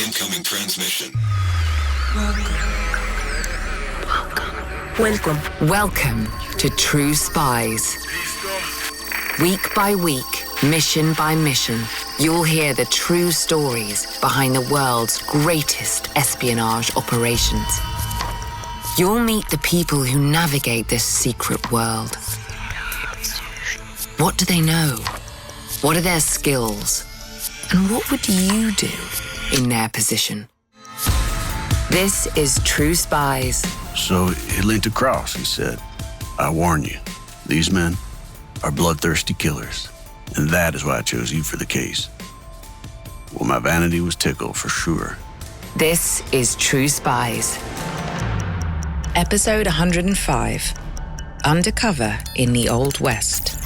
Incoming transmission. Welcome to True Spies. Week by week, mission by mission, you'll hear the true stories behind the world's greatest espionage operations. You'll meet the people who navigate this secret world. What do they know? What are their skills? And what would you do in their position? This is True Spies. So he leaned across, he said, "I warn you, these men are bloodthirsty killers, and that is why I chose you for the case." Well, my vanity was tickled for sure. This is True Spies. Episode 105, Undercover in the Old West.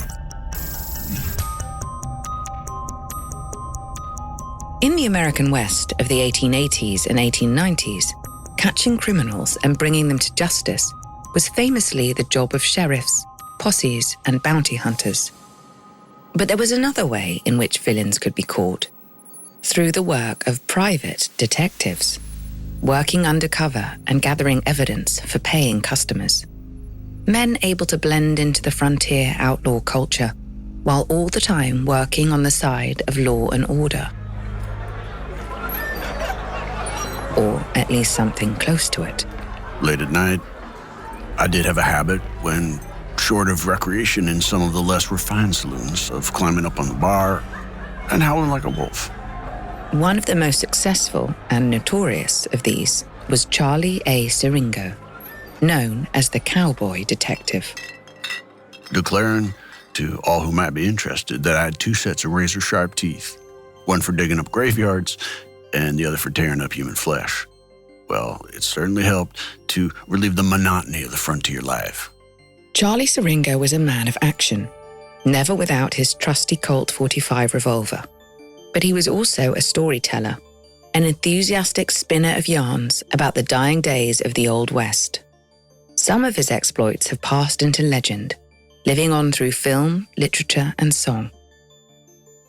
In the American West of the 1880s and 1890s, catching criminals and bringing them to justice was famously the job of sheriffs, posses, and bounty hunters. But there was another way in which villains could be caught, through the work of private detectives, working undercover and gathering evidence for paying customers. Men able to blend into the frontier outlaw culture, while all the time working on the side of law and order. Or at least something close to it. Late at night, I did have a habit, when short of recreation in some of the less refined saloons, of climbing up on the bar and howling like a wolf. One of the most successful and notorious of these was Charlie A. Siringo, known as the cowboy detective. Declaring to all who might be interested that I had two sets of razor-sharp teeth, one for digging up graveyards and the other for tearing up human flesh. Well, it certainly helped to relieve the monotony of the frontier life. Charlie Siringo was a man of action, never without his trusty Colt .45 revolver. But he was also a storyteller, an enthusiastic spinner of yarns about the dying days of the Old West. Some of his exploits have passed into legend, living on through film, literature, and song.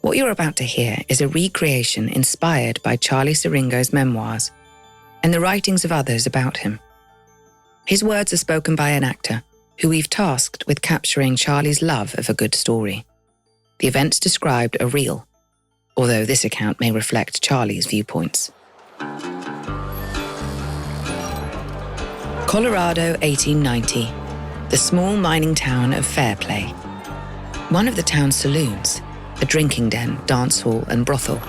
What you're about to hear is a recreation inspired by Charlie Siringo's memoirs and the writings of others about him. His words are spoken by an actor who we've tasked with capturing Charlie's love of a good story. The events described are real, although this account may reflect Charlie's viewpoints. Colorado, 1890, the small mining town of Fairplay. One of the town's saloons, a drinking den, dance hall, and brothel.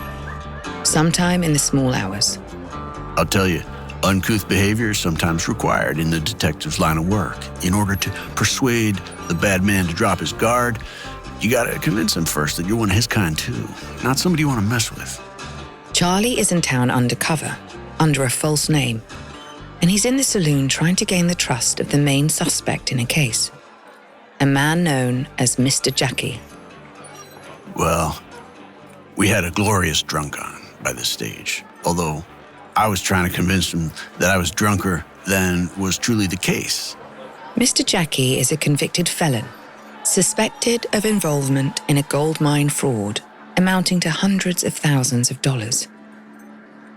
Sometime in the small hours. I'll tell you, uncouth behavior is sometimes required in the detective's line of work. In order to persuade the bad man to drop his guard, you gotta convince him first that you're one of his kind too, not somebody you want to mess with. Charlie is in town undercover, under a false name, and he's in the saloon trying to gain the trust of the main suspect in a case, a man known as Mr. Jackie. Well, we had a glorious drunk on by this stage, although I was trying to convince him that I was drunker than was truly the case. Mr. Jackie is a convicted felon, suspected of involvement in a gold mine fraud amounting to hundreds of thousands of dollars.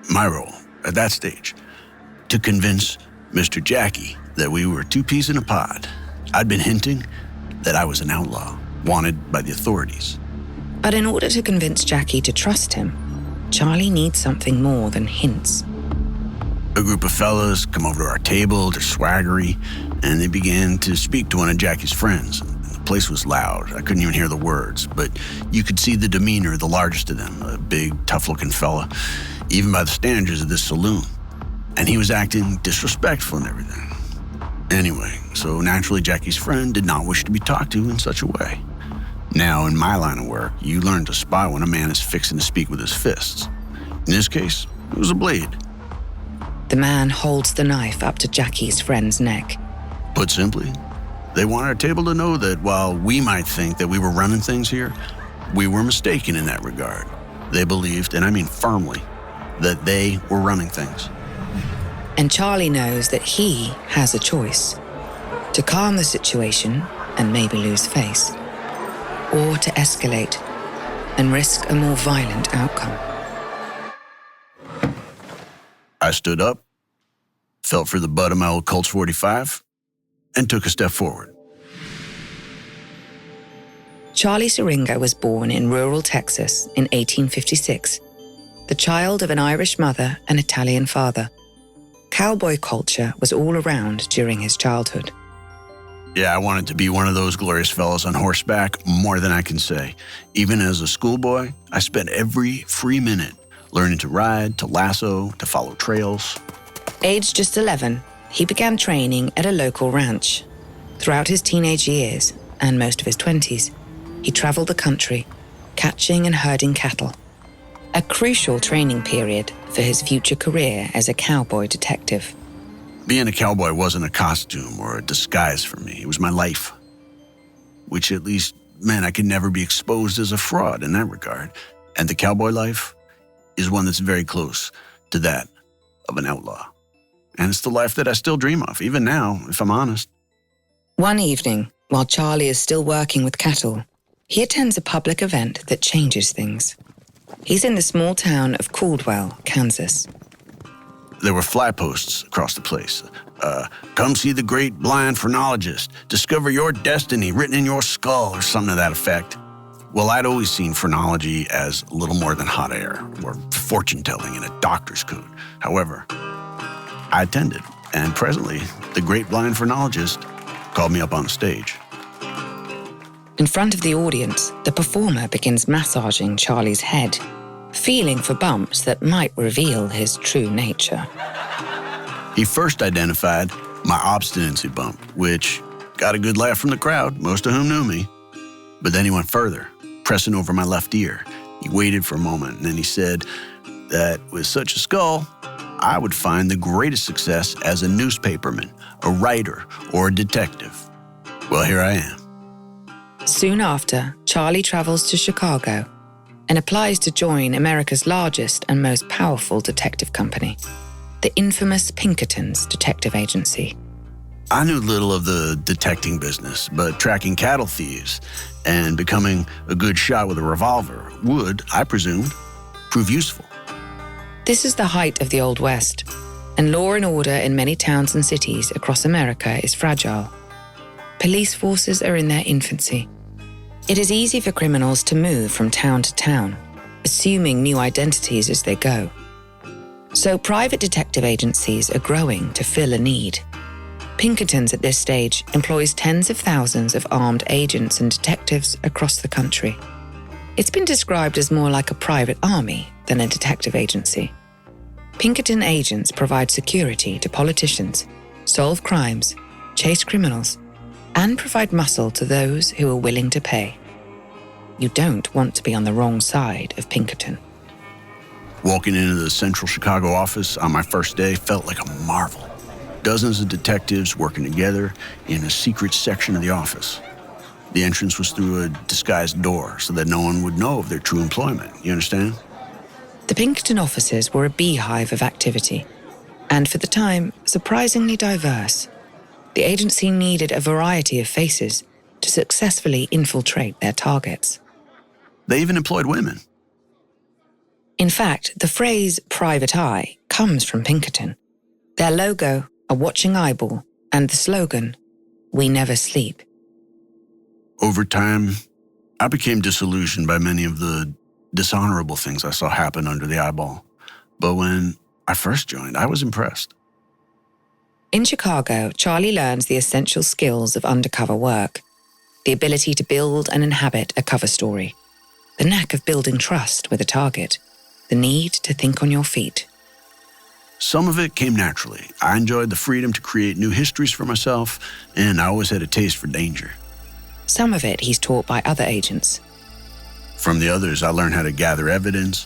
My role at that stage, to convince Mr. Jackie that we were two peas in a pod. I'd been hinting that I was an outlaw, wanted by the authorities. But in order to convince Jackie to trust him, Charlie needs something more than hints. A group of fellas come over to our table, they're swaggery, and they began to speak to one of Jackie's friends. The place was loud, I couldn't even hear the words, but you could see the demeanor of the largest of them, a big, tough-looking fella, even by the standards of this saloon. And he was acting disrespectful and everything. Anyway, so naturally Jackie's friend did not wish to be talked to in such a way. Now, in my line of work, you learn to spot when a man is fixing to speak with his fists. In this case, it was a blade. The man holds the knife up to Jackie's friend's neck. Put simply, they want our table to know that while we might think that we were running things here, we were mistaken in that regard. They believed, and I mean firmly, that they were running things. And Charlie knows that he has a choice: to calm the situation and maybe lose face, or to escalate and risk a more violent outcome. I stood up, felt for the butt of my old Colts 45, and took a step forward. Charlie Siringo was born in rural Texas in 1856, the child of an Irish mother and Italian father. Cowboy culture was all around during his childhood. Yeah, I wanted to be one of those glorious fellows on horseback, more than I can say. Even as a schoolboy, I spent every free minute learning to ride, to lasso, to follow trails. Aged just 11, he began training at a local ranch. Throughout his teenage years, and most of his 20s, he traveled the country, catching and herding cattle. A crucial training period for his future career as a cowboy detective. Being a cowboy wasn't a costume or a disguise for me. It was my life, which at least meant I could never be exposed as a fraud in that regard. And the cowboy life is one that's very close to that of an outlaw. And it's the life that I still dream of, even now, if I'm honest. One evening, while Charlie is still working with cattle, he attends a public event that changes things. He's in the small town of Caldwell, Kansas. There were fly posts across the place. Come see the great blind phrenologist. Discover your destiny written in your skull, or something to that effect. Well, I'd always seen phrenology as little more than hot air, or fortune-telling in a doctor's coat. However, I attended, and presently, the great blind phrenologist called me up on stage. In front of the audience, the performer begins massaging Charlie's head, feeling for bumps that might reveal his true nature. He first identified my obstinacy bump, which got a good laugh from the crowd, most of whom knew me. But then he went further, pressing over my left ear. He waited for a moment, and then he said that with such a skull, I would find the greatest success as a newspaperman, a writer, or a detective. Well, here I am. Soon after, Charlie travels to Chicago and applies to join America's largest and most powerful detective company, the infamous Pinkertons detective agency. I knew little of the detecting business, but tracking cattle thieves and becoming a good shot with a revolver would, I presumed, prove useful. This is the height of the Old West, and law and order in many towns and cities across America is fragile. Police forces are in their infancy. It is easy for criminals to move from town to town, assuming new identities as they go. So private detective agencies are growing to fill a need. Pinkertons at this stage employs tens of thousands of armed agents and detectives across the country. It's been described as more like a private army than a detective agency. Pinkerton agents provide security to politicians, solve crimes, chase criminals, and provide muscle to those who are willing to pay. You don't want to be on the wrong side of Pinkerton. Walking into the central Chicago office on my first day felt like a marvel. Dozens of detectives working together in a secret section of the office. The entrance was through a disguised door so that no one would know of their true employment. You understand? The Pinkerton offices were a beehive of activity, and for the time, surprisingly diverse. The agency needed a variety of faces to successfully infiltrate their targets. They even employed women. In fact, the phrase private eye comes from Pinkerton. Their logo, a watching eyeball, and the slogan, "We never sleep." Over time, I became disillusioned by many of the dishonorable things I saw happen under the eyeball. But when I first joined, I was impressed. In Chicago, Charlie learns the essential skills of undercover work, the ability to build and inhabit a cover story, the knack of building trust with a target, the need to think on your feet. Some of it came naturally. I enjoyed the freedom to create new histories for myself, and I always had a taste for danger. Some of it he's taught by other agents. From the others, I learned how to gather evidence,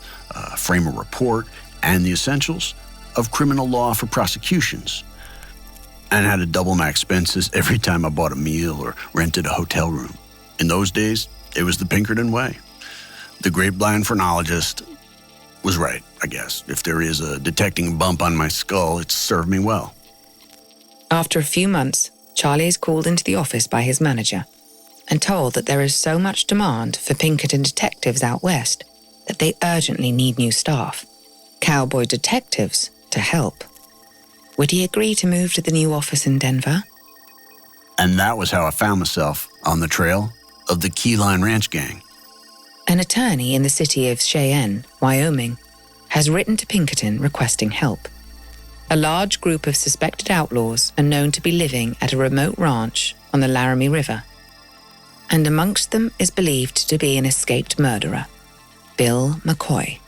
frame a report, and the essentials of criminal law for prosecutions, and how to double my expenses every time I bought a meal or rented a hotel room. In those days, it was the Pinkerton way. The great blind phrenologist was right, I guess. If there is a detecting bump on my skull, it served me well. After a few months, Charlie is called into the office by his manager and told that there is so much demand for Pinkerton detectives out west that they urgently need new staff, cowboy detectives, to help. Would he agree to move to the new office in Denver? And that was how I found myself on the trail of the Keyline Ranch Gang. An attorney in the city of Cheyenne, Wyoming, has written to Pinkerton requesting help. A large group of suspected outlaws are known to be living at a remote ranch on the Laramie River. And amongst them is believed to be an escaped murderer, Bill McCoy.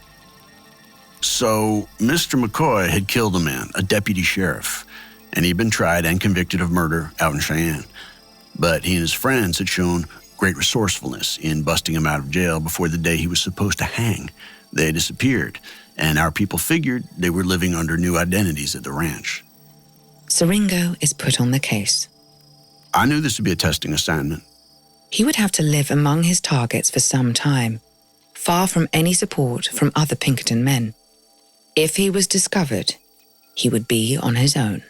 So, Mr. McCoy had killed a man, a deputy sheriff, and he'd been tried and convicted of murder out in Cheyenne. But he and his friends had shown great resourcefulness in busting him out of jail before the day he was supposed to hang. They disappeared, and our people figured they were living under new identities at the ranch. Siringo is put on the case. I knew this would be a testing assignment. He would have to live among his targets for some time, far from any support from other Pinkerton men. If he was discovered, he would be on his own.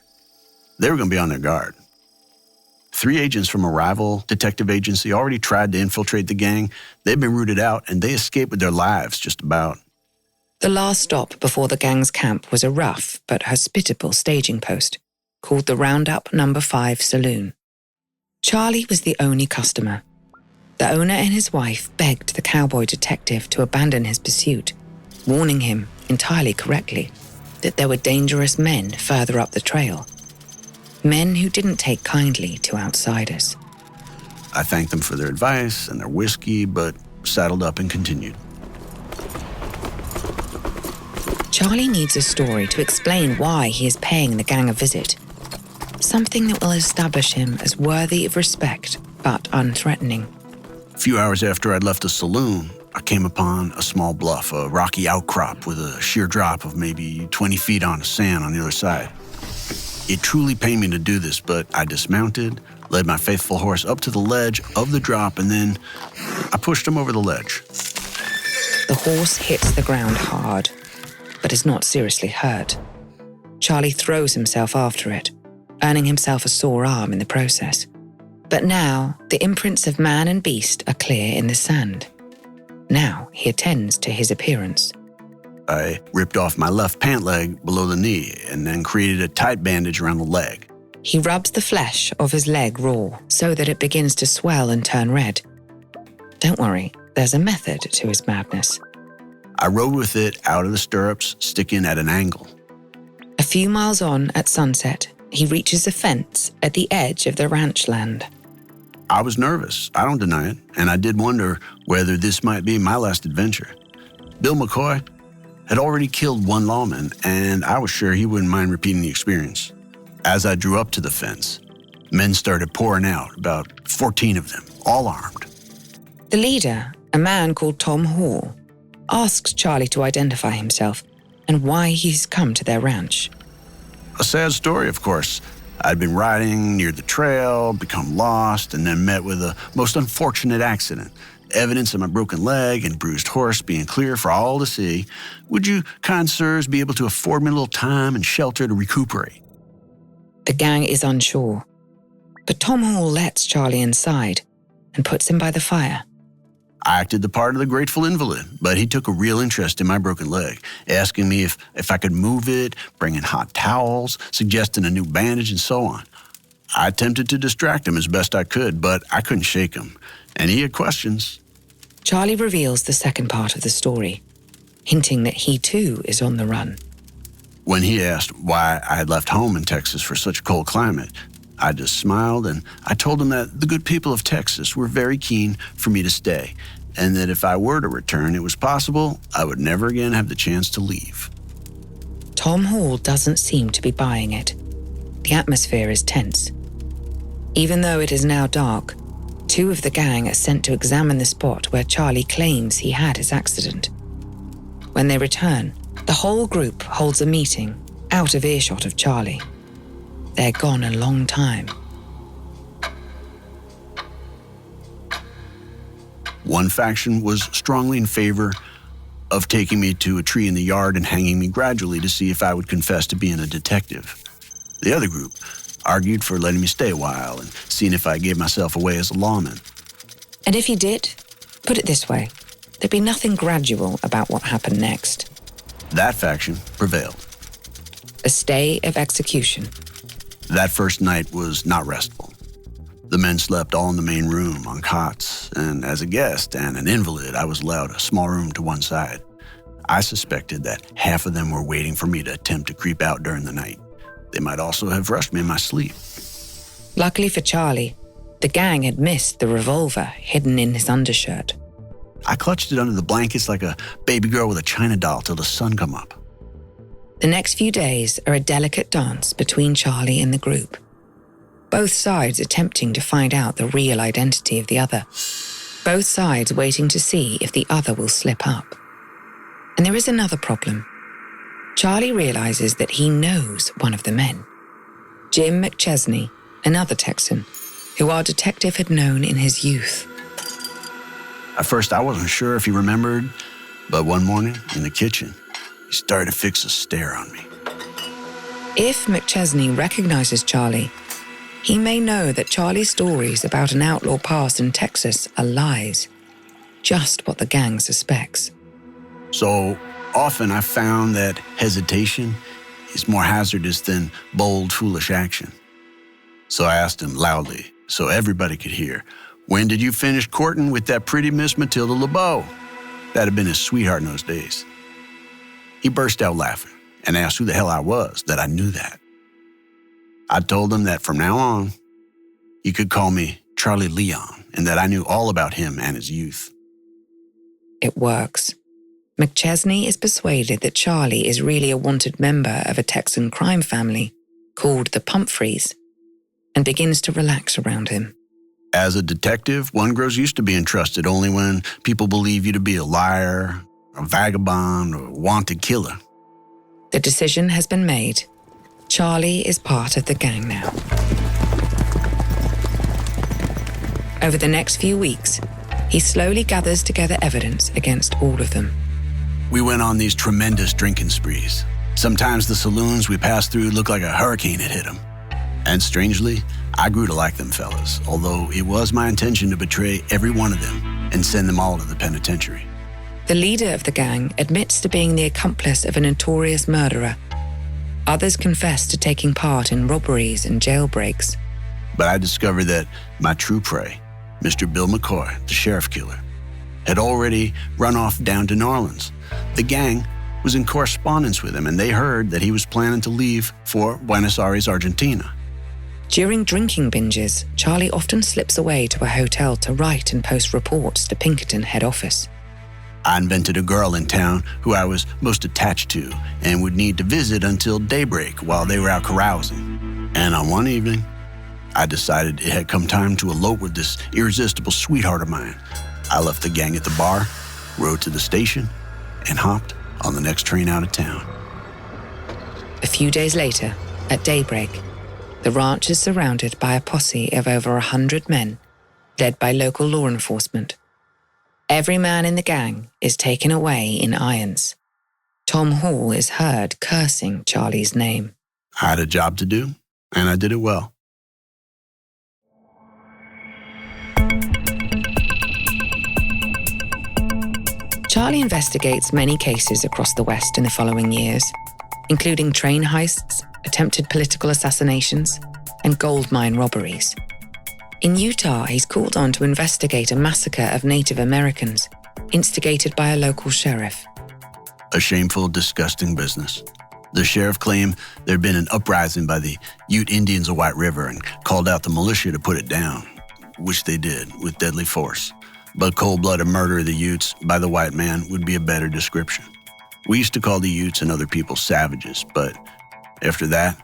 They were going to be on their guard. 3 agents from a rival detective agency already tried to infiltrate the gang. They'd been rooted out, and they escaped with their lives just about. The last stop before the gang's camp was a rough but hospitable staging post called the Roundup No. 5 Saloon. Charlie was the only customer. The owner and his wife begged the cowboy detective to abandon his pursuit, warning him, entirely correctly, that there were dangerous men further up the trail. Men who didn't take kindly to outsiders. I thanked them for their advice and their whiskey, but saddled up and continued. Charlie needs a story to explain why he is paying the gang a visit. Something that will establish him as worthy of respect, but unthreatening. A few hours after I'd left the saloon, I came upon a small bluff, a rocky outcrop with a sheer drop of maybe 20 feet onto sand on the other side. It truly pained me to do this, but I dismounted, led my faithful horse up to the ledge of the drop, and then I pushed him over the ledge. The horse hits the ground hard, but is not seriously hurt. Charlie throws himself after it, earning himself a sore arm in the process. But now, the imprints of man and beast are clear in the sand. Now he attends to his appearance. I ripped off my left pant leg below the knee and then created a tight bandage around the leg. He rubs the flesh of his leg raw so that it begins to swell and turn red. Don't worry, there's a method to his madness. I rode with it out of the stirrups, sticking at an angle. A few miles on at sunset, he reaches a fence at the edge of the ranch land. I was nervous, I don't deny it, and I did wonder whether this might be my last adventure. Bill McCoy had already killed one lawman, and I was sure he wouldn't mind repeating the experience. As I drew up to the fence, men started pouring out, about 14 of them, all armed. The leader, a man called Tom Hall, asks Charlie to identify himself and why he's come to their ranch. A sad story, of course. I'd been riding near the trail, become lost, and then met with a most unfortunate accident. Evidence of my broken leg and bruised horse being clear for all to see. Would you, kind sirs, be able to afford me a little time and shelter to recuperate? The gang is unsure, but Tom Hall lets Charlie inside and puts him by the fire. I acted the part of the grateful invalid, but he took a real interest in my broken leg, asking me if I could move it, bring in hot towels, suggesting a new bandage, and so on. I attempted to distract him as best I could, but I couldn't shake him, and he had questions. Charlie reveals the second part of the story, hinting that he too is on the run. When he asked why I had left home in Texas for such a cold climate, I just smiled, and I told him that the good people of Texas were very keen for me to stay, and that if I were to return, it was possible I would never again have the chance to leave. Tom Hall doesn't seem to be buying it. The atmosphere is tense. Even though it is now dark, 2 of the gang are sent to examine the spot where Charlie claims he had his accident. When they return, the whole group holds a meeting out of earshot of Charlie. They're gone a long time. One faction was strongly in favor of taking me to a tree in the yard and hanging me gradually to see if I would confess to being a detective. The other group argued for letting me stay a while and seeing if I gave myself away as a lawman. And if he did, put it this way, there'd be nothing gradual about what happened next. That faction prevailed. a stay of execution. That first night was not restful. The men slept all in the main room on cots, and as a guest and an invalid, I was allowed a small room to one side. I suspected that half of them were waiting for me to attempt to creep out during the night. They might also have rushed me in my sleep. Luckily for Charlie, the gang had missed the revolver hidden in his undershirt. I clutched it under the blankets like a baby girl with a china doll till the sun come up. The next few days are a delicate dance between Charlie and the group. Both sides attempting to find out the real identity of the other. Both sides waiting to see if the other will slip up. And there is another problem. Charlie realizes that he knows one of the men. Jim McChesney, another Texan, who our detective had known in his youth. At first, I wasn't sure if he remembered, but one morning in the kitchen, he started to fix a stare on me. If McChesney recognizes Charlie, he may know that Charlie's stories about an outlaw past in Texas are lies, just what the gang suspects. So often I found that hesitation is more hazardous than bold, foolish action. So I asked him loudly, so everybody could hear, "When did you finish courting with that pretty Miss Matilda LeBeau?" That had been his sweetheart in those days. He burst out laughing and asked who the hell I was, that I knew that. I told him that from now on, he could call me Charlie Leon, and that I knew all about him and his youth. It works. McChesney is persuaded that Charlie is really a wanted member of a Texan crime family called the Pumphreys, and begins to relax around him. As a detective, one grows used to being trusted only when people believe you to be a liar, a vagabond, or a wanted killer. The decision has been made. Charlie is part of the gang now. Over the next few weeks, he slowly gathers together evidence against all of them. We went on these tremendous drinking sprees. Sometimes the saloons we passed through looked like a hurricane had hit them. And strangely, I grew to like them fellas, although it was my intention to betray every one of them and send them all to the penitentiary. The leader of the gang admits to being the accomplice of a notorious murderer. Others confess to taking part in robberies and jailbreaks. But I discovered that my true prey, Mr. Bill McCoy, the sheriff killer, had already run off down to New Orleans. The gang was in correspondence with him, and they heard that he was planning to leave for Buenos Aires, Argentina. During drinking binges, Charlie often slips away to a hotel to write and post reports to Pinkerton head office. I invented a girl in town who I was most attached to and would need to visit until daybreak while they were out carousing. And on one evening, I decided it had come time to elope with this irresistible sweetheart of mine. I left the gang at the bar, rode to the station, and hopped on the next train out of town. A few days later, at daybreak, the ranch is surrounded by a posse of over 100 men, led by local law enforcement. Every man in the gang is taken away in irons. Tom Hall is heard cursing Charlie's name. I had a job to do, and I did it well. Charlie investigates many cases across the West in the following years, including train heists, attempted political assassinations, and gold mine robberies. In Utah, he's called on to investigate a massacre of Native Americans, instigated by a local sheriff. A shameful, disgusting business. The sheriff claimed there'd been an uprising by the Ute Indians of White River and called out the militia to put it down, which they did with deadly force. But cold-blooded murder of the Utes by the white man would be a better description. We used to call the Utes and other people savages, but after that,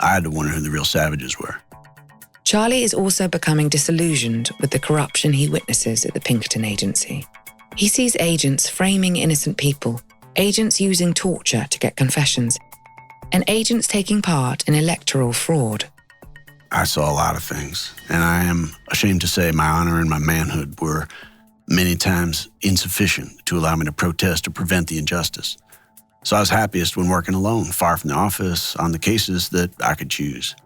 I had to wonder who the real savages were. Charlie is also becoming disillusioned with the corruption he witnesses at the Pinkerton agency. He sees agents framing innocent people, agents using torture to get confessions, and agents taking part in electoral fraud. I saw a lot of things, and I am ashamed to say my honor and my manhood were many times insufficient to allow me to protest or prevent the injustice. So I was happiest when working alone, far from the office, on the cases that I could choose.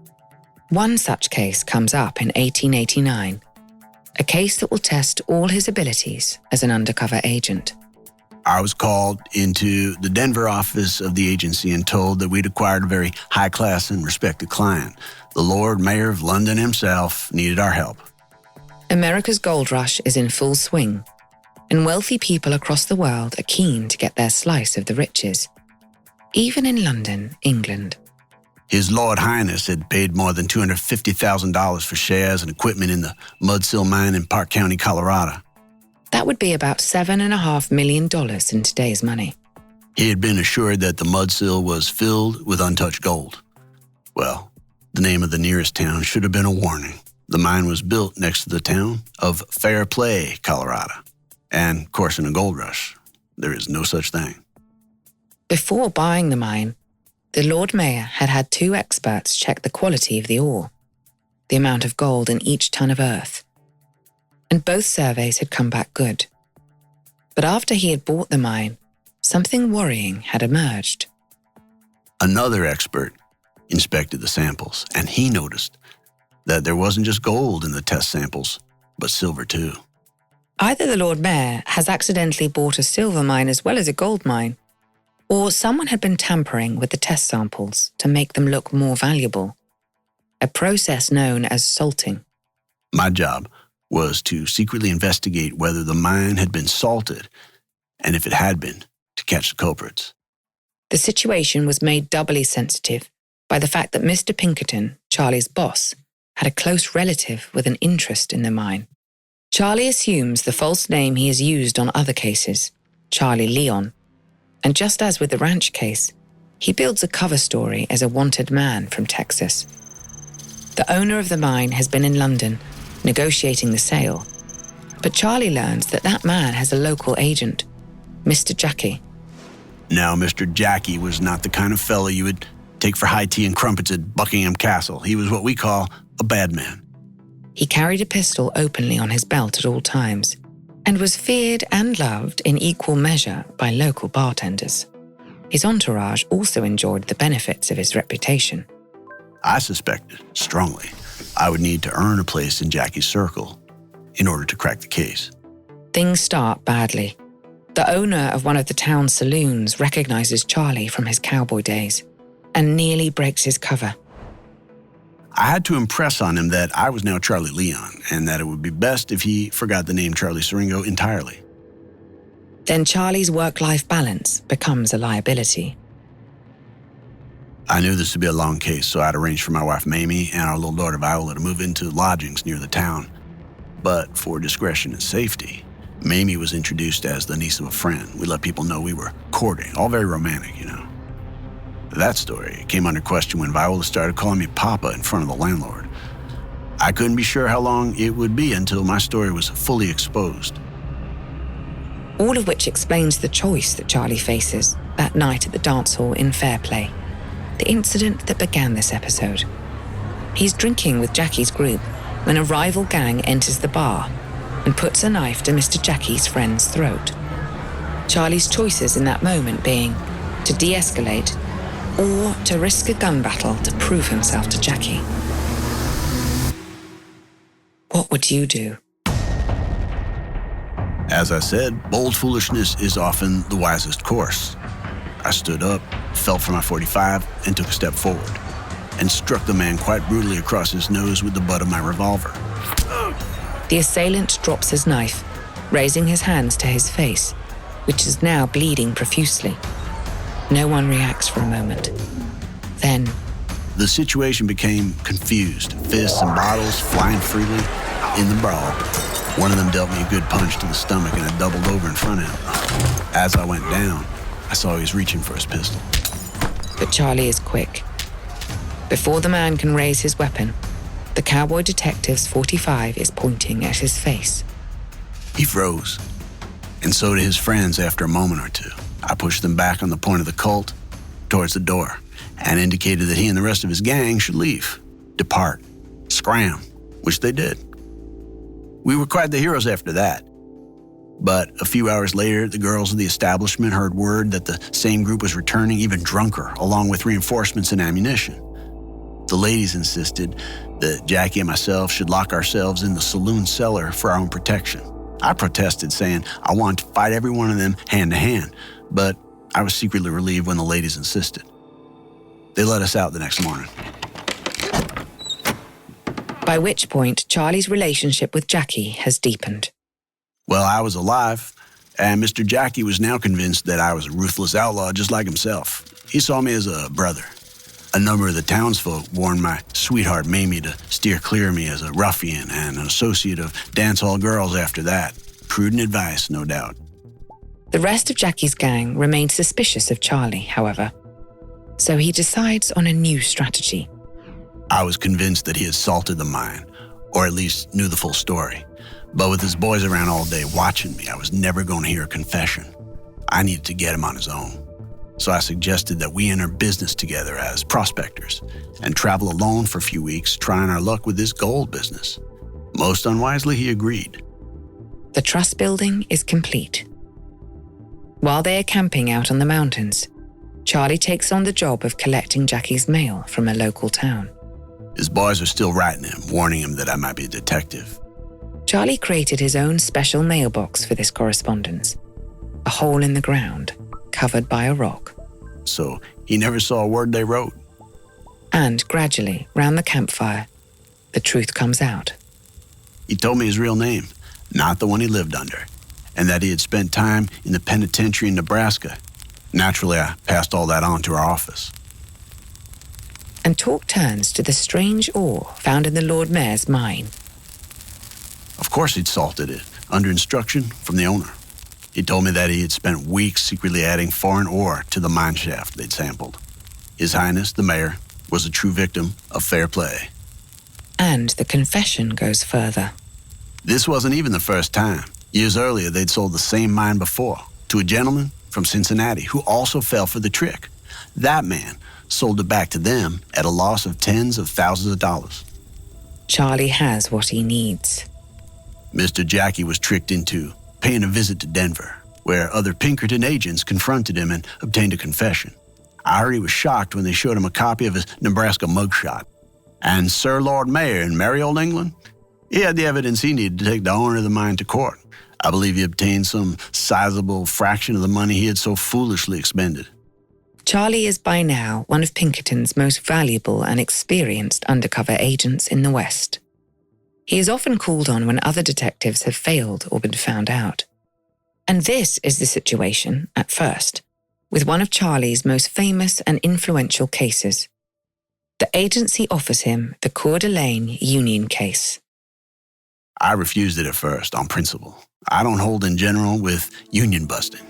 One such case comes up in 1889, a case that will test all his abilities as an undercover agent. I was called into the Denver office of the agency and told that we'd acquired a very high-class and respected client. The Lord Mayor of London himself needed our help. America's gold rush is in full swing, and wealthy people across the world are keen to get their slice of the riches. Even in London, England. His Lord Highness had paid more than $250,000 for shares and equipment in the Mudsill mine in Park County, Colorado. That would be about $7.5 million in today's money. He had been assured that the Mudsill was filled with untouched gold. Well, the name of the nearest town should have been a warning. The mine was built next to the town of Fairplay, Colorado. And, of course, in a gold rush, there is no such thing. Before buying the mine, the Lord Mayor had had 2 experts check the quality of the ore, the amount of gold in each ton of earth. And both surveys had come back good. But after he had bought the mine, something worrying had emerged. Another expert inspected the samples, and he noticed that there wasn't just gold in the test samples, but silver too. Either the Lord Mayor has accidentally bought a silver mine as well as a gold mine, or someone had been tampering with the test samples to make them look more valuable, a process known as salting. My job was to secretly investigate whether the mine had been salted, and if it had been, to catch the culprits. The situation was made doubly sensitive by the fact that Mr. Pinkerton, Charlie's boss, had a close relative with an interest in the mine. Charlie assumes the false name he has used on other cases, Charlie Leon, and just as with the ranch case, he builds a cover story as a wanted man from Texas. The owner of the mine has been in London negotiating the sale, but Charlie learns that that man has a local agent, Mr. Jackie. Now, Mr. Jackie was not the kind of fellow you would take for high tea and crumpets at Buckingham Castle. He was what we call a bad man. He carried a pistol openly on his belt at all times and was feared and loved in equal measure by local bartenders. His entourage also enjoyed the benefits of his reputation. I suspected, strongly, I would need to earn a place in Jackie's circle in order to crack the case. Things start badly. The owner of one of the town's saloons recognizes Charlie from his cowboy days and nearly breaks his cover. I had to impress on him that I was now Charlie Leon and that it would be best if he forgot the name Charlie Siringo entirely. Then Charlie's work-life balance becomes a liability. I knew this would be a long case, so I'd arranged for my wife Mamie and our little daughter Viola to move into lodgings near the town. But for discretion and safety, Mamie was introduced as the niece of a friend. We let people know we were courting, all very romantic, you know. That story came under question when Viola started calling me Papa in front of the landlord. I couldn't be sure how long it would be until my story was fully exposed. All of which explains the choice that Charlie faces that night at the dance hall in Fairplay, the incident that began this episode. He's drinking with Jackie's group when a rival gang enters the bar and puts a knife to Mr. Jackie's friend's throat. Charlie's choices in that moment being to de-escalate or to risk a gun battle to prove himself to Jackie. What would you do? As I said, bold foolishness is often the wisest course. I stood up, felt for my .45, and took a step forward, and struck the man quite brutally across his nose with the butt of my revolver. The assailant drops his knife, raising his hands to his face, which is now bleeding profusely. No one reacts for a moment. Then, the situation became confused, fists and bottles flying freely in the brawl. One of them dealt me a good punch to the stomach and I doubled over in front of him. As I went down, I saw he was reaching for his pistol. But Charlie is quick. Before the man can raise his weapon, the cowboy detective's .45 is pointing at his face. He froze, and so did his friends after a moment or two. I pushed them back on the point of the Colt towards the door and indicated that he and the rest of his gang should leave, depart, scram, which they did. We were quite the heroes after that. But a few hours later, the girls of the establishment heard word that the same group was returning even drunker, along with reinforcements and ammunition. The ladies insisted that Jackie and myself should lock ourselves in the saloon cellar for our own protection. I protested, saying I wanted to fight every one of them hand to hand, but I was secretly relieved when the ladies insisted. They let us out the next morning. By which point, Charlie's relationship with Jackie has deepened. Well, I was alive, and Mr. Jackie was now convinced that I was a ruthless outlaw just like himself. He saw me as a brother. A number of the townsfolk warned my sweetheart Mamie to steer clear of me as a ruffian and an associate of dance hall girls after that. Prudent advice, no doubt. The rest of Jackie's gang remained suspicious of Charlie, however. So he decides on a new strategy. I was convinced that he had salted the mine, or at least knew the full story. But with his boys around all day watching me, I was never going to hear a confession. I needed to get him on his own. So I suggested that we enter business together as prospectors and travel alone for a few weeks, trying our luck with this gold business. Most unwisely, he agreed. The trust building is complete. While they are camping out on the mountains, Charlie takes on the job of collecting Jackie's mail from a local town. His boys are still writing him, warning him that I might be a detective. Charlie created his own special mailbox for this correspondence, a hole in the ground, covered by a rock. So he never saw a word they wrote. And gradually, round the campfire, the truth comes out. He told me his real name, not the one he lived under, and that he had spent time in the penitentiary in Nebraska. Naturally, I passed all that on to our office. And talk turns to the strange ore found in the Lord Mayor's mine. Of course he'd salted it, under instruction from the owner. He told me that he had spent weeks secretly adding foreign ore to the mine shaft they'd sampled. His Highness, the mayor, was a true victim of Fairplay. And the confession goes further. This wasn't even the first time. Years earlier, they'd sold the same mine before to a gentleman from Cincinnati who also fell for the trick. That man sold it back to them at a loss of tens of thousands of dollars. Charlie has what he needs. Mr. Jackie was tricked into paying a visit to Denver, where other Pinkerton agents confronted him and obtained a confession. I heard he was shocked when they showed him a copy of his Nebraska mugshot. And Sir Lord Mayor in merry old England, he had the evidence he needed to take the owner of the mine to court. I believe he obtained some sizable fraction of the money he had so foolishly expended. Charlie is by now one of Pinkerton's most valuable and experienced undercover agents in the West. He is often called on when other detectives have failed or been found out. And this is the situation, at first, with one of Charlie's most famous and influential cases. The agency offers him the Coeur d'Alene Union case. I refused it at first, on principle. I don't hold in general with union busting.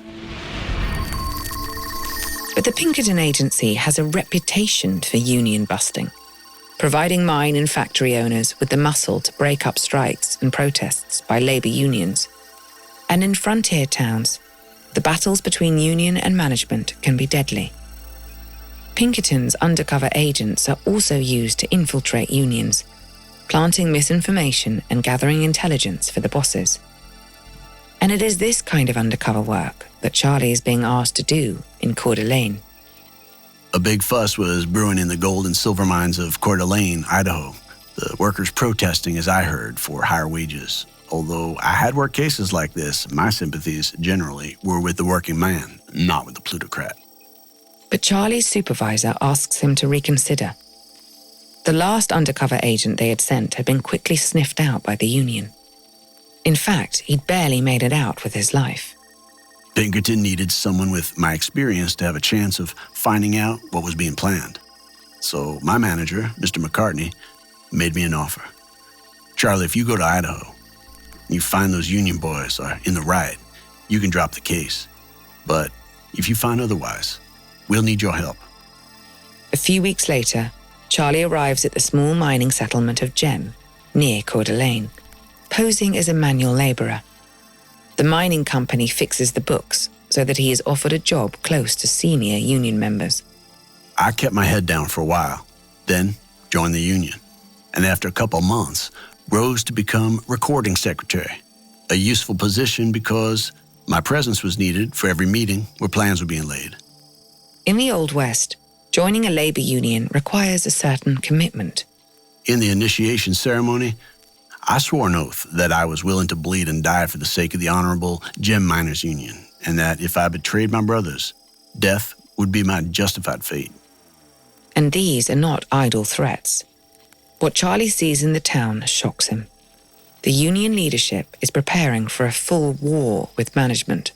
But the Pinkerton agency has a reputation for union busting, providing mine and factory owners with the muscle to break up strikes and protests by labor unions. And in frontier towns, the battles between union and management can be deadly. Pinkerton's undercover agents are also used to infiltrate unions, planting misinformation and gathering intelligence for the bosses. And it is this kind of undercover work that Charlie is being asked to do in Coeur d'Alene. A big fuss was brewing in the gold and silver mines of Coeur d'Alene, Idaho. The workers protesting, as I heard, for higher wages. Although I had worked cases like this, my sympathies generally were with the working man, not with the plutocrat. But Charlie's supervisor asks him to reconsider. The last undercover agent they had sent had been quickly sniffed out by the union. In fact, he'd barely made it out with his life. Pinkerton needed someone with my experience to have a chance of finding out what was being planned. So my manager, Mr. McCartney, made me an offer. Charlie, if you go to Idaho, you find those union boys are in the riot, you can drop the case. But if you find otherwise, we'll need your help. A few weeks later, Charlie arrives at the small mining settlement of Gem, near Coeur d'Alene, posing as a manual laborer. The mining company fixes the books so that he is offered a job close to senior union members. I kept my head down for a while, then joined the union, and after a couple months, rose to become recording secretary, a useful position because my presence was needed for every meeting where plans were being laid. In the Old West, joining a labor union requires a certain commitment. In the initiation ceremony, I swore an oath that I was willing to bleed and die for the sake of the Honorable Gem Miners Union, and that if I betrayed my brothers, death would be my justified fate. And these are not idle threats. What Charlie sees in the town shocks him. The union leadership is preparing for a full war with management.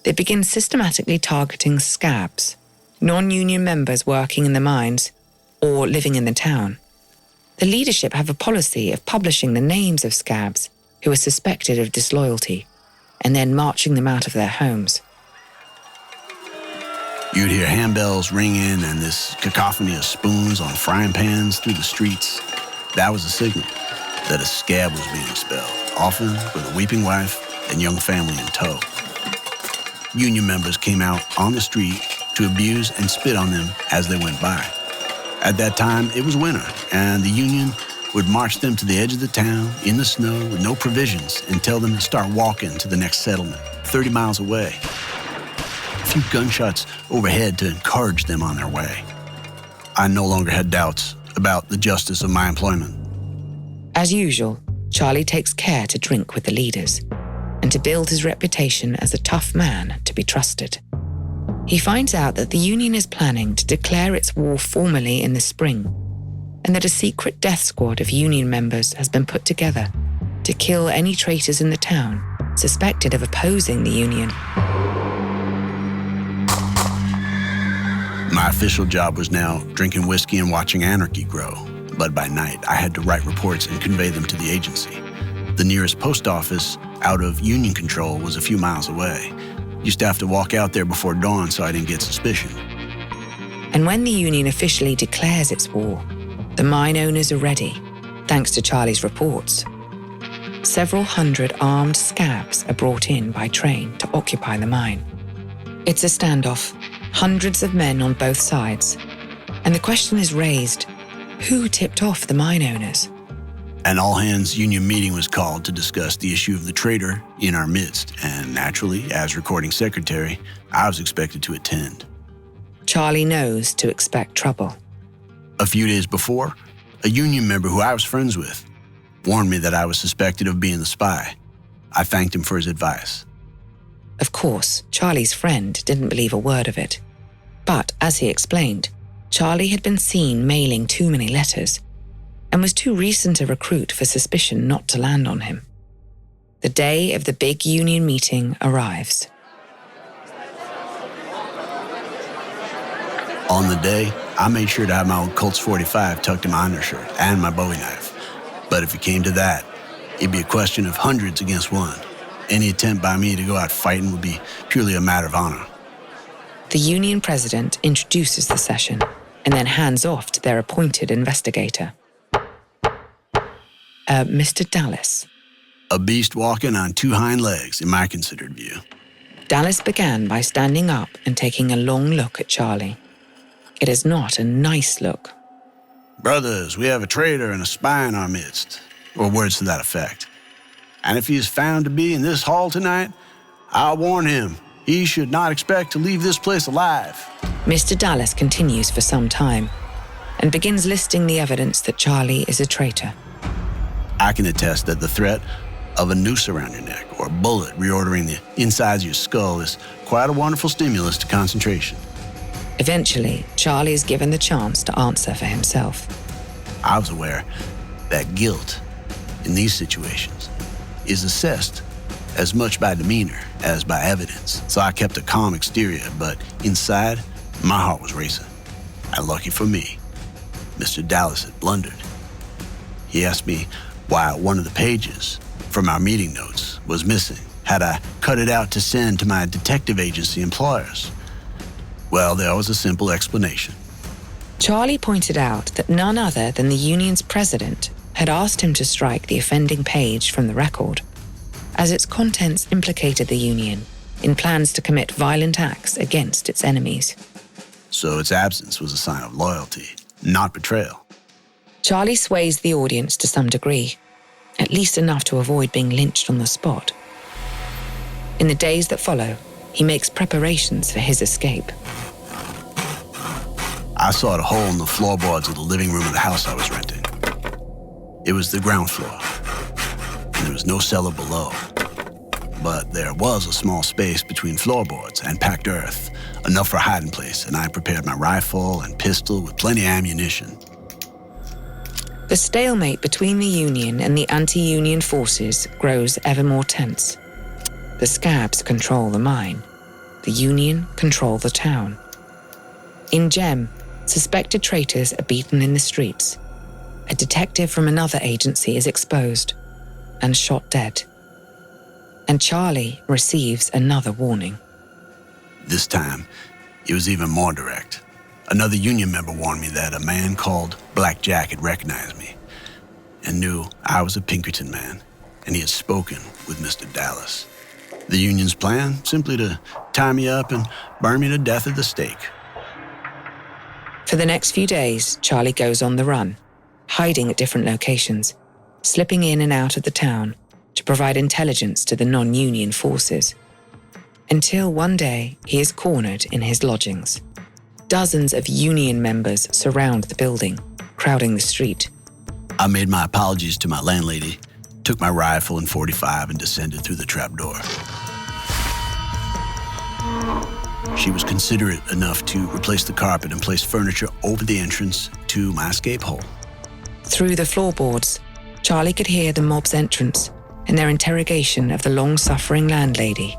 They begin systematically targeting scabs, non-union members working in the mines or living in the town. The leadership have a policy of publishing the names of scabs who are suspected of disloyalty and then marching them out of their homes. You'd hear handbells ringing and this cacophony of spoons on frying pans through the streets. That was a signal that a scab was being expelled, often with a weeping wife and young family in tow. Union members came out on the street to abuse and spit on them as they went by. At that time, it was winter, and the union would march them to the edge of the town in the snow with no provisions and tell them to start walking to the next settlement, 30 miles away. A few gunshots overhead to encourage them on their way. I no longer had doubts about the justice of my employment. As usual, Charlie takes care to drink with the leaders and to build his reputation as a tough man to be trusted. He finds out that the union is planning to declare its war formally in the spring, and that a secret death squad of union members has been put together to kill any traitors in the town suspected of opposing the union. My official job was now drinking whiskey and watching Anarchy grow, but by night I had to write reports and convey them to the agency. The nearest post office out of union control was a few miles away. Used to have to walk out there before dawn so I didn't get suspicion. And when the union officially declares its war, the mine owners are ready, thanks to Charlie's reports. Several hundred armed scabs are brought in by train to occupy the mine. It's a standoff, hundreds of men on both sides, and the question is raised, who tipped off the mine owners? An all-hands union meeting was called to discuss the issue of the traitor in our midst, and naturally, as recording secretary, I was expected to attend. Charlie knows to expect trouble. A few days before, a union member who I was friends with warned me that I was suspected of being the spy. I thanked him for his advice. Of course, Charlie's friend didn't believe a word of it. But, as he explained, Charlie had been seen mailing too many letters and was too recent a recruit for suspicion not to land on him. The day of the big union meeting arrives. On the day, I made sure to have my old Colts 45 tucked in my undershirt and my Bowie knife. But if it came to that, it'd be a question of hundreds against one. Any attempt by me to go out fighting would be purely a matter of honor. The union president introduces the session and then hands off to their appointed investigator. Mr. Dallas. A beast walking on two hind legs, in my considered view. Dallas began by standing up and taking a long look at Charlie. It is not a nice look. Brothers, we have a traitor and a spy in our midst, or words to that effect. And if he is found to be in this hall tonight, I'll warn him, he should not expect to leave this place alive. Mr. Dallas continues for some time and begins listing the evidence that Charlie is a traitor. I can attest that the threat of a noose around your neck or a bullet reordering the insides of your skull is quite a wonderful stimulus to concentration. Eventually, Charlie is given the chance to answer for himself. I was aware that guilt in these situations is assessed as much by demeanor as by evidence, so I kept a calm exterior, but inside, my heart was racing. And lucky for me, Mr. Dallas had blundered. He asked me why one of the pages from our meeting notes was missing. Had I cut it out to send to my detective agency employers? Well, there was a simple explanation. Charlie pointed out that none other than the union's president had asked him to strike the offending page from the record, as its contents implicated the union in plans to commit violent acts against its enemies. So its absence was a sign of loyalty, not betrayal. Charlie sways the audience to some degree, at least enough to avoid being lynched on the spot. In the days that follow, he makes preparations for his escape. I sawed a hole in the floorboards of the living room of the house I was renting. It was the ground floor, There was no cellar below, but there was a small space between floorboards and packed earth, enough for a hiding place, and I prepared my rifle and pistol with plenty of ammunition. The stalemate between the Union and the anti-Union forces grows ever more tense. The scabs control the mine. The Union control the town. In Gem, suspected traitors are beaten in the streets. A detective from another agency is exposed and shot dead. And Charlie receives another warning. This time, it was even more direct. Another Union member warned me that a man called Black Jack had recognized me and knew I was a Pinkerton man, and he had spoken with Mr. Dallas. The Union's plan, simply to tie me up and burn me to death at the stake. For the next few days, Charlie goes on the run, hiding at different locations, slipping in and out of the town to provide intelligence to the non-Union forces. Until one day, he is cornered in his lodgings. Dozens of Union members surround the building, crowding the street. I made my apologies to my landlady, took my rifle and .45 and descended through the trapdoor. She was considerate enough to replace the carpet and place furniture over the entrance to my escape hole. Through the floorboards, Charlie could hear the mob's entrance and their interrogation of the long-suffering landlady.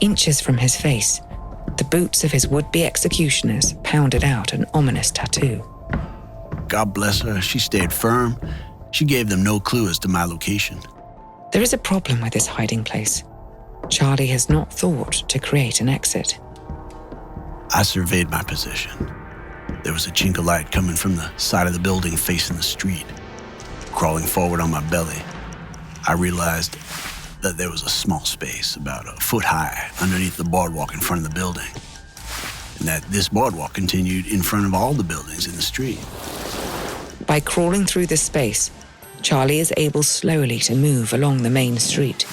Inches from his face, the boots of his would-be executioners pounded out an ominous tattoo. God bless her, she stayed firm. She gave them no clue as to my location. There is a problem with this hiding place. Charlie has not thought to create an exit. I surveyed my position. There was a chink of light coming from the side of the building facing the street. Crawling forward on my belly, I realized that there was a small space about a foot high underneath the boardwalk in front of the building, and that this boardwalk continued in front of all the buildings in the street. By crawling through this space, Charlie is able slowly to move along the main street.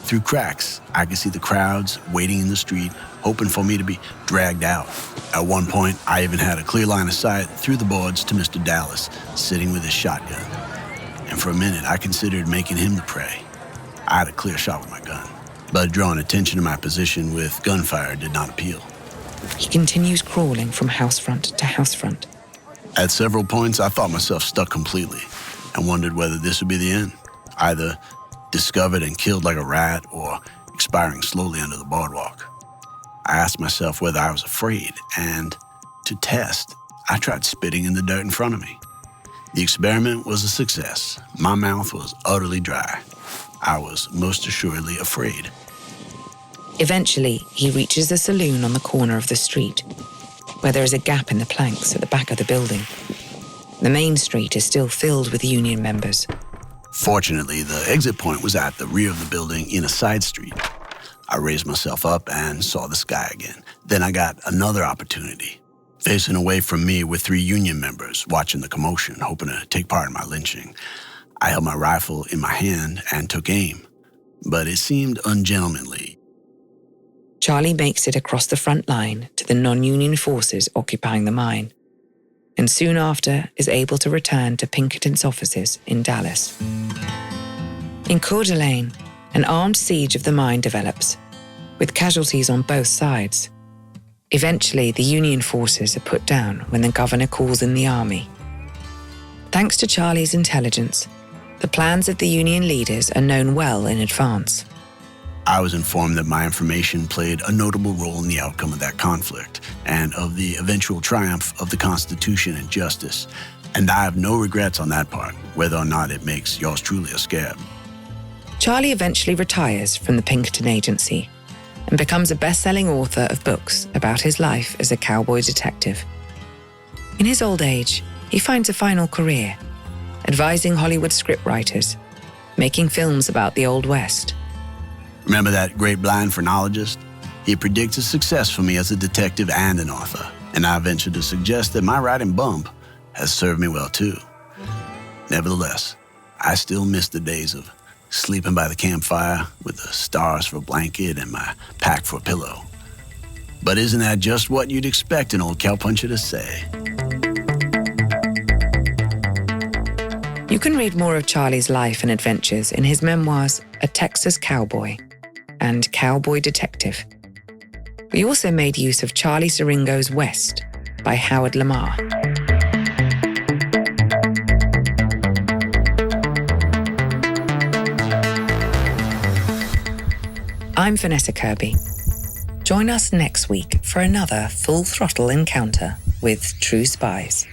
Through cracks, I could see the crowds waiting in the street, hoping for me to be dragged out. At one point, I even had a clear line of sight through the boards to Mr. Dallas, sitting with his shotgun. And for a minute, I considered making him the prey. I had a clear shot with my gun, but drawing attention to my position with gunfire did not appeal. He continues crawling from house front to house front. At several points, I thought myself stuck completely and wondered whether this would be the end, either discovered and killed like a rat or expiring slowly under the boardwalk. I asked myself whether I was afraid, and to test, I tried spitting in the dirt in front of me. The experiment was a success. My mouth was utterly dry. I was most assuredly afraid. Eventually, he reaches the saloon on the corner of the street, where there is a gap in the planks at the back of the building. The main street is still filled with Union members. Fortunately, the exit point was at the rear of the building in a side street. I raised myself up and saw the sky again. Then I got another opportunity. Facing away from me were 3 Union members watching the commotion, hoping to take part in my lynching. I held my rifle in my hand and took aim, but it seemed ungentlemanly. Charlie makes it across the front line to the non-Union forces occupying the mine, and soon after is able to return to Pinkerton's offices in Dallas. In Coeur d'Alene, an armed siege of the mine develops, with casualties on both sides. Eventually, the Union forces are put down when the governor calls in the army. Thanks to Charlie's intelligence, the plans of the Union leaders are known well in advance. I was informed that my information played a notable role in the outcome of that conflict and of the eventual triumph of the Constitution and justice, and I have no regrets on that part, whether or not it makes yours truly a scab. Charlie eventually retires from the Pinkerton agency and becomes a best-selling author of books about his life as a cowboy detective. In his old age, he finds a final career, advising Hollywood scriptwriters, making films about the Old West. Remember that great blind phrenologist? He predicted success for me as a detective and an author, and I venture to suggest that my writing bump has served me well too. Nevertheless, I still miss the days of sleeping by the campfire with the stars for a blanket and my pack for a pillow. But isn't that just what you'd expect an old cowpuncher to say? You can read more of Charlie's life and adventures in his memoirs, A Texas Cowboy and Cowboy Detective. We also made use of Charlie Siringo's West by Howard Lamar. I'm Vanessa Kirby. Join us next week for another full-throttle encounter with True Spies.